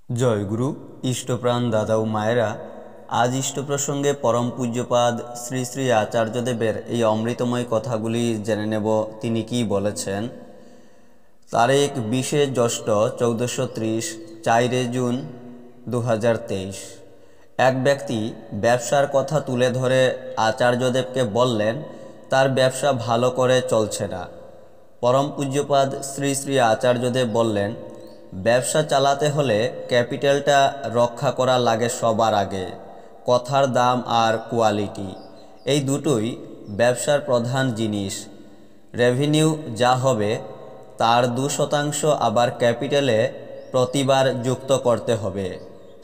জয় গুরু ইষ্টপ্রাণ দাদা ও মায়েরা, আজ ইষ্ট প্রসঙ্গে পরম পূজ্যপাদ শ্রী শ্রী আচার্যদেবের এই অমৃতময় কথাগুলি জেনে নেব। তিনি কি বলেছেন। তারিখ 20শে জ্যৈষ্ঠ 1430, 4 জুন 2023। এক ব্যক্তি ব্যবসার কথা তুলে ধরে আচার্যদেবকে বললেন তার ব্যবসা ভালো করে চলছে না। পরম পূজ্যপাদ শ্রী শ্রী আচার্যদেব বললেন, ব্যবসা চালাতে হলে ক্যাপিটালটা রক্ষা করা লাগে সবার আগে। কথার দাম আর কোয়ালিটি, এই দুটোই ব্যবসার প্রধান জিনিস। রেভিনিউ যা হবে তার 2% আবার ক্যাপিটালে প্রতিবার যুক্ত করতে হবে।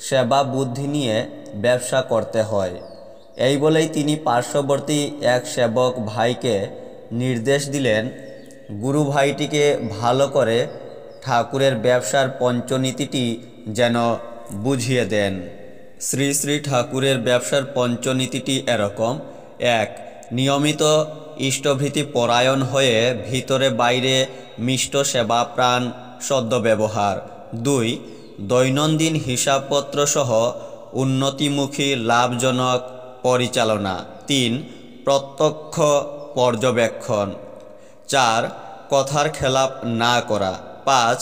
সেবা বুদ্ধি নিয়ে ব্যবসা করতে হয়। এই বলেই তিনি পার্শ্ববর্তী এক সেবক ভাইকে নির্দেশ দিলেন, গুরু ভাইটিকে ভালো করে ঠাকুরের ব্যবসার পঞ্চনীতিটি যেন বুঝিয়ে দেন। শ্রী শ্রী ঠাকুরের ব্যবসার পঞ্চনীতিটি এরকম: 1. নিয়মিত ইষ্টভৃতি পরায়ণ হয়ে ভিতরে বাইরে মিষ্ট সেবা প্রাণ সদ্ব্যবহার। 2. দৈনন্দিন হিসাবপত্র সহ উন্নতিমুখী লাভজনক পরিচালনা। 3. প্রত্যক্ষ পর্যবেক্ষণ। 4. কথার খেলাপ না করা। 5.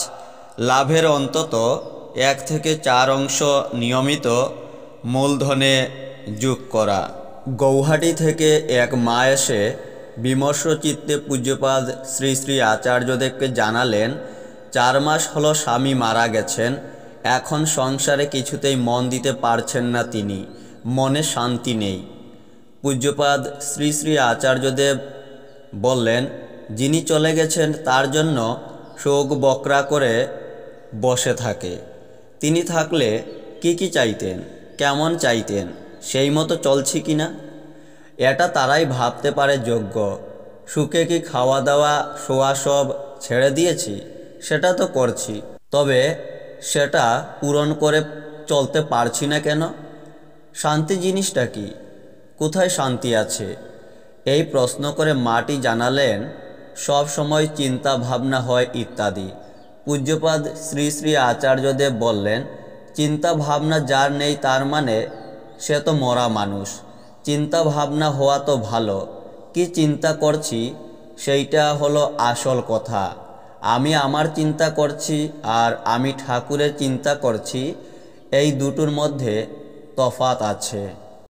লাভের অন্তত 1 থেকে 4 অংশ নিয়মিত মূলধনে যোগ করা। গৌহাটি থেকে এক মা এসে বিমর্ষ চিত্তে পূজ্যপাদ শ্রী শ্রী আচার্যদেবকে জানালেন, 4 মাস হলো স্বামী মারা গেছেন। এখন সংসারে কিছুতেই মন দিতে পারছেন না তিনি, মনে শান্তি নেই। পূজ্যপাদ শ্রী শ্রী আচার্যদেব বললেন, যিনি চলে গেছেন তার জন্য শোক বকরা করে বসে থাকে। তিনি থাকলে কি চাইতেন, কেমন চাইতেন, সেই মতো চলছি কিনা এটা তারাই ভাবতে পারে যোগ্য। সুখে কি খাওয়া দাওয়া শোয়া সব ছেড়ে দিয়েছি? সেটা তো করছি, তবে সেটা পূরণ করে চলতে পারছি না কেন? শান্তি জিনিসটা কি? কোথায় শান্তি আছে? এই প্রশ্ন করে মাটি জানালেন, সব সময় চিন্তা ভাবনা হয় ইত্যাদি। পূজ্যপাদ শ্রী শ্রী আচার্যদেব বললেন, চিন্তা ভাবনা যার নেই তার মানে সে তো মরা মানুষ। চিন্তা ভাবনা হওয়া তো ভালো। কি চিন্তা করছি সেইটা হলো আসল কথা। আমি আমার চিন্তা করছি আর আমি ঠাকুরের চিন্তা করছি, এই দুটোর মধ্যে তফাৎ আছে।